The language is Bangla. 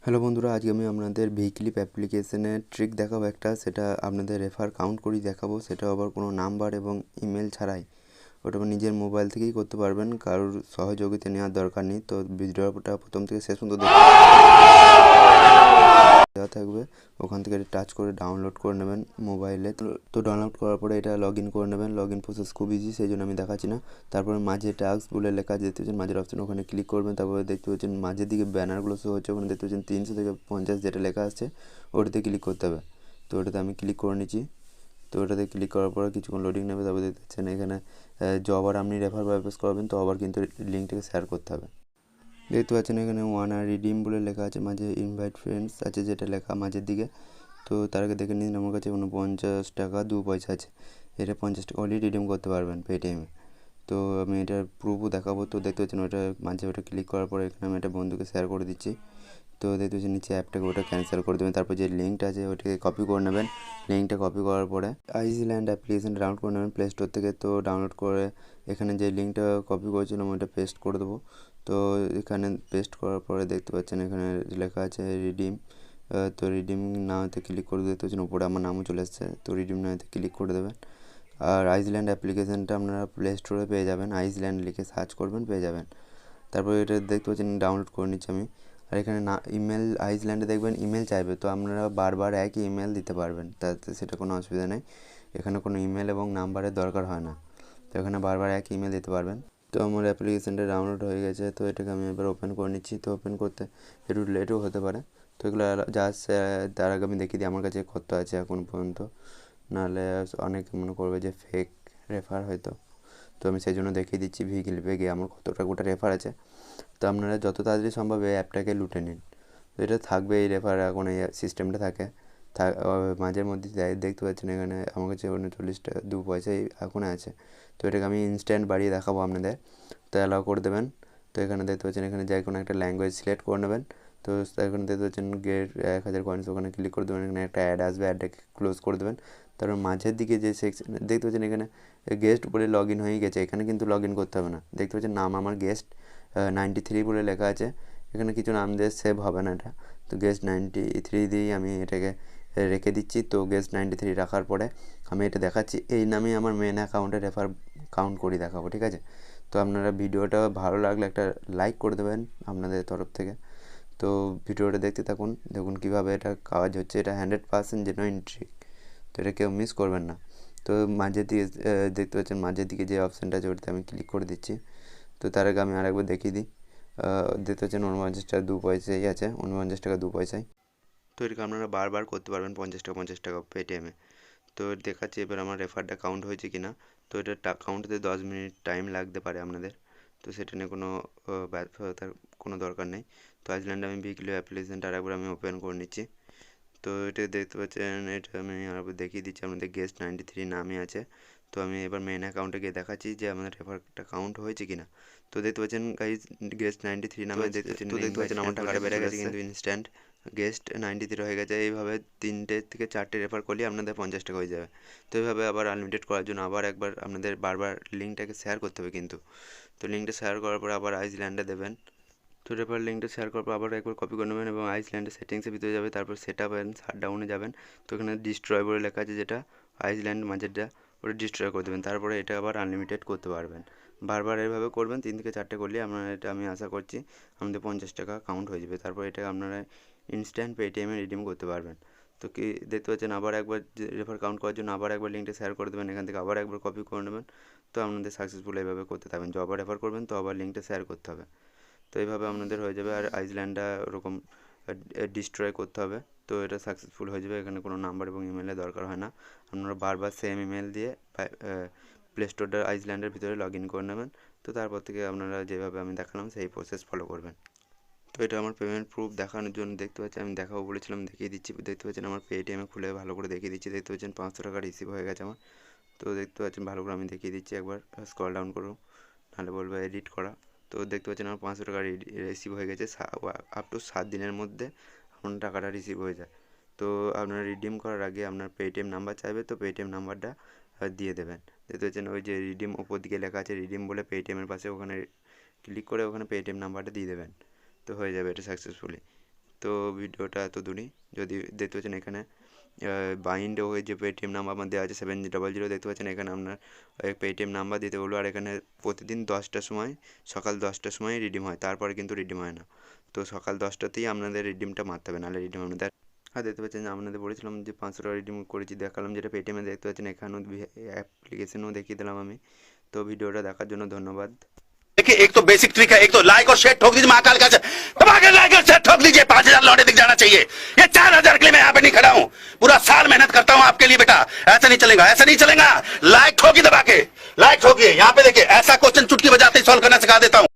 হ্যালো বন্ধুরা, আজকে আমি আপনাদের ভিক্লিপ অ্যাপ্লিকেশনের ট্রিক দেখাবো একটা। সেটা আপনাদের রেফার কাউন্ট করেই দেখাবো। সেটা আবার কোনো নাম্বার এবং ইমেল ছাড়াই, ওটা নিজের মোবাইল থেকেই করতে পারবেন, কারোর সহযোগিতা নেওয়ার দরকার নেই। তো ভিডিওটা প্রথম থেকে শেষ পর্যন্ত দেওয়া থাকবে, ওখান থেকে টাচ করে ডাউনলোড করে নেবেন মোবাইলে। তো ডাউনলোড করার পরে এটা লগ ইন করে নেবেন। লগ ইন প্রসেস খুব ইজি, সেই জন্য আমি দেখাচ্ছি না। তারপরে মাঝে টাস্ক বলে লেখা দেখতে পাচ্ছেন, মাঝের অপশন, ওখানে ক্লিক করবেন। তারপরে দেখতে পাচ্ছেন মাঝের দিকে ব্যানারগুলো শো হচ্ছে, ওখানে দেখতে পাচ্ছেন 300 থেকে 50 যেটা লেখা আসছে, ওটাতে ক্লিক করতে হবে। তো ওটাতে আমি ক্লিক করে নিচ্ছি। তো ওটাতে ক্লিক করার পরে কিছুক্ষণ লোডিং নেবে। তারপরে দেখতে পাচ্ছেন এখানে আবার আপনি রেফার বাইপাস করাবেন, তো আবার কিন্তু লিঙ্কটাকে শেয়ার করতে হবে। দেখতে পাচ্ছেন এখানে ওয়ান আর রিডিম বলে লেখা আছে, মাঝে ইনভাইট ফ্রেন্ডস আছে যেটা লেখা মাঝের দিকে। তো তার আগে দেখে নিন, আমার কাছে 49 টাকা 2 পয়সা আছে। এটা 50 টাকা হলেই রিডিম করতে পারবেন পেটিএমে। তো আমি এটার প্রুফও দেখাবো। তো দেখতে পাচ্ছেন ওটা মাঝে, ওটা ক্লিক করার পরে এখানে আমি একটা বন্ধুকে শেয়ার করে দিচ্ছি। তো দেখতে পাচ্ছেন নিচে অ্যাপটাকে ওটা ক্যান্সেল করে দেবেন। তারপর যে লিঙ্কটা আছে ওটাকে কপি করে নেবেন। লিঙ্কটা কপি করার পরে আইসল্যান্ড অ্যাপ্লিকেশন ডাউনলোড করে নেবেন প্লে স্টোর থেকে। তো ডাউনলোড করে এখানে যে লিঙ্কটা কপি করেছিলাম ওটা পেস্ট করে দেবো। তো এখানে পেস্ট করার পরে দেখতে পাচ্ছেন এখানে লেখা আছে রিডিম। তো রিডিম নাওতে ক্লিক করে দেখতে পাচ্ছেন উপরে আমার নামও চলে এসেছে। তো রিডিম নাওতে ক্লিক করে দেবেন। আর আইসল্যান্ড অ্যাপ্লিকেশনটা আপনারা প্লে স্টোরে পেয়ে যাবেন, আইসল্যান্ড লিখে সার্চ করবেন, পেয়ে যাবেন। তারপরে এটা দেখতে পাচ্ছেন ডাউনলোড করে নিচ্ছি আমি। আর এখানে না ইমেল, আইসল্যান্ডে দেখবেন ইমেল চাইবে, তো আপনারা বারবার একই ইমেল দিতে পারবেন, তাতে সেটা কোনো অসুবিধা নেই। এখানে কোনো ইমেল এবং নাম্বারের দরকার হয় না, তো এখানে বারবার একই ইমেল দিতে পারবেন। তো আমার অ্যাপ্লিকেশানটা ডাউনলোড হয়ে গেছে। তো এটাকে আমি এবার ওপেন করে নিচ্ছি। তো ওপেন করতে একটু লেটও হতে পারে। তো এগুলো জাস্ট তার আগে আমি দেখিয়ে দিই আমার কাছে কত আছে এখন পর্যন্ত, নাহলে অনেকে মনে করবে যে ফেক রেফার হয়তো। তো আমি সেই জন্য দেখিয়ে দিচ্ছি ভিক্লিপে গিয়ে আমার কতটা গোটা রেফার আছে। তো আপনারা যত তাড়াতাড়ি সম্ভব এই অ্যাপটাকে লুটে নিন। তো এটা থাকবে, এই রেফার এখন এই সিস্টেমটা থাকে মাঝের মধ্যে দেখতে পাচ্ছেন এখানে আমার কাছে 39 টাকা 2 পয়সাই এখন আছে। তো এটাকে আমি ইনস্ট্যান্ট বাড়িয়ে দেখাবো আপনাদের। তো অ্যালাউ করে দেবেন। তো এখানে দেখতে পাচ্ছেন এখানে যে কোনো একটা ল্যাঙ্গুয়েজ সিলেক্ট করে নেবেন। তো এখানে দেখতে পাচ্ছেন গেট 1000 কয়েন্স, ওখানে ক্লিক করে দেবেন। এখানে একটা অ্যাড আসবে, অ্যাডটাকে ক্লোজ করে দেবেন। তারপর মাঝের দিকে যে সেকশন দেখতে পাচ্ছেন এখানে গেস্ট বলে লগ ইন হয়ে গেছে, এখানে কিন্তু লগ ইন করতে হবে না। দেখতে পাচ্ছেন নাম আমার গেস্ট 93 বলে লেখা আছে। এখানে কিছু নাম দিয়ে সেভ হবে না এটা। তো গেস্ট 93 দিয়েই আমি এটাকে রেখে দিচ্ছি। তো গেস্ট 93 রাখার পরে আমি এটা দেখাচ্ছি, এই নামেই আমার মেন অ্যাকাউন্টে রেফার কাউন্ট করে দেখাবো, ঠিক আছে। তো আপনারা ভিডিওটা ভালো লাগলে একটা লাইক করে দেবেন আপনাদের তরফ থেকে। তো ভিডিওটা দেখতে থাকুন, দেখুন কীভাবে এটা কাজ হচ্ছে। এটা 100% জেনুইন ট্রিক, তো এটা কেউ মিস করবেন না। তো মাঝের দিকে দেখতে পাচ্ছেন মাঝের দিকে যে অপশানটা আছে ওটাতে আমি ক্লিক করে দিচ্ছি। তো তার আগে আমি আরেকবার দেখিয়ে দিই। দেখতে পাচ্ছেন 49 টাকা 2 পয়সাই আছে, 49 টাকা 2 পয়সায়। তো এটাকে আপনারা বারবার করতে পারবেন 50 টাকা পেটিএমে। তো দেখাচ্ছি এবার আমার রেফারটা কাউন্ট হয়েছে কি না। তো এটা কাউন্ট হতে 10 মিনিট টাইম লাগতে পারে আপনাদের। তো সেটা নিয়ে কোনো ব্যর্থতার কোনো দরকার নেই। তো আইসল্যান্ডে আমি ভিক্লিপ অ্যাপ্লিকেশনটা আরেকবার আমি ওপেন করে নিচ্ছি। তো এটা দেখতে পাচ্ছেন, এটা আমি আরেকবার দেখিয়ে দিচ্ছি আপনাদের গেস্ট 93 নামে আছে। তো আমি এবার মেন অ্যাকাউন্টে গিয়ে দেখাচ্ছি যে আমাদের রেফারটা কাউন্ট হয়েছে কিনা। তো দেখতে পাচ্ছেন গাইজ গেস্ট 93 নামে দেখতে পাচ্ছেন আমার টাকাটা বেড়ে গেছে কিন্তু ইনস্ট্যান্ট গেস্ট 93 হয়ে গেছে। এইভাবে 3টে থেকে 4টে রেফার করলেই আপনাদের 50 টাকা হয়ে যাবে। তো এইভাবে আবার আনলিমিটেড করার জন্য আবার একবার আপনাদের বারবার লিঙ্কটাকে শেয়ার করতে হবে কিন্তু। তো লিঙ্কটা শেয়ার করার পরে আবার আইসল্যান্ডে দেবেন। তো রেফার লিঙ্কটা শেয়ার করার পর আবার একবার কপি করে নেবেন এবং আইসল্যান্ডের সেটিংসের ভিতরে যাবে। তারপর সেট আপ অ্যান্ড শাটডাউনে যাবেন। তো এখানে ডিস্ট্রয় বলে লেখা আছে, যেটা আইসল্যান্ড মাঝেরটা, ওটা ডিস্ট্রয় করে দেবেন। তারপরে এটা আবার আনলিমিটেড করতে পারবেন। বারবার এভাবে করবেন, 3 থেকে 4টে করলে আপনারা, এটা আমি আশা করছি আমাদের 50 টাকা কাউন্ট হয়ে যাবে। তারপর এটা আপনারা ইনস্ট্যান্ট পেটিএমে রিডিম করতে পারবেন। তো কি দেখতে পাচ্ছেন আবার একবার রেফার কাউন্ট করার জন্য আবার একবার লিঙ্কটা শেয়ার করে দেবেন, এখান থেকে আবার একবার কপি করে নেবেন। তো আপনাদের সাকসেসফুল এইভাবে করতে থাকবেন। যবার রেফার করবেন তো আবার লিঙ্কটা শেয়ার করতে হবে। তো এইভাবে আপনাদের হয়ে যাবে। আর আইসল্যান্ডটা ওরকম ডিস্ট্রয় করতে হবে। তো এটা সাকসেসফুল হয়ে যাবে, এখানে কোনো নাম্বার এবং ইমেলের দরকার হয় না। আপনারা বারবার সেম ইমেল দিয়ে প্লে স্টোরটা আইসল্যান্ডের ভিতরে লগ ইন করে নেবেন। তো তারপর থেকে আপনারা যেভাবে আমি দেখালাম সেই প্রসেস ফলো করবেন। তো এটা আমার পেমেন্ট প্রুফ দেখানোর জন্য দেখতে পাচ্ছেন আমি দেখাবো বলেছিলাম, দেখিয়ে দিচ্ছি। দেখতে পাচ্ছেন আমার পেটিএমে খুলে ভালো করে দেখিয়ে দিচ্ছি। দেখতে পাচ্ছেন 500 টাকা রিসিভ হয়ে গেছে আমার। তো দেখতে পাচ্ছেন ভালো করে আমি দেখিয়ে দিচ্ছি, একবার স্ক্রল ডাউন করুন, নাহলে বলবো এডিট করা। তো দেখতে পাচ্ছেন আমার 500 টাকা রিসিভ হয়ে গেছে। আপ টু 7 দিনের মধ্যে আপনার টাকাটা রিসিভ হয়ে যায়। তো আপনারা রিডিম করার আগে আপনার পেটিএম নাম্বার চাইবে, তো পেটিএম নাম্বারটা দিয়ে দেবেন। দেখতে পাচ্ছেন ওই যে রিডিম ওপর দিকে লেখা আছে রিডিম বলে, পেটিএমের পাশে ওখানে ক্লিক করে ওখানে পেটিএম নাম্বারটা দিয়ে দেবেন। তো হয়ে যাবে এটা সাকসেসফুলি। তো ভিডিওটা এত দূরই। যদি দেখতে পাচ্ছেন এখানে বাইন্ড ওই যে পেটিএম নাম্বার আমার দেওয়া আছে 700, দেখতে পাচ্ছেন এখানে আপনার পেটিএম নাম্বার দিতে বলবো। আর এখানে প্রতিদিন 10টার সময়, সকাল 10টার সময় রিডিম হয়, তারপরে কিন্তু রিডিম হয় না। তো সকাল 10টাতেই আপনাদের রিডিমটা মারতে হবে, নাহলে রিডিম আপনাদের। আর দেখতে পাচ্ছেন যে আপনাদের বলেছিলাম যে 500 টাকা রিডিম করেছি, দেখালাম যেটা পেটিএমে। দেখতে পাচ্ছেন এখানেও অ্যাপ্লিকেশনও দেখিয়ে দিলাম আমি। তো ভিডিওটা দেখার জন্য ধন্যবাদ। देखिए, एक तो बेसिक ट्रिक है, एक तो लाइक और शेयर ठोक दीजिए, महाकाल का दबाकर लाइक और शेयर ठोक दीजिए। 5,000 लौटे दिख जाना चाहिए। ये 4,000 के लिए मैं यहाँ पे नहीं खड़ा हूँ, पूरा साल मेहनत करता हूँ आपके लिए बेटा। ऐसा नहीं चलेगा, ऐसा नहीं चलेगा। लाइक ठोकी दबा के, लाइक ठोकिए। यहाँ पे देखिए, ऐसा क्वेश्चन चुटकी बजाते ही सॉल्व करना सिखा देता हूँ।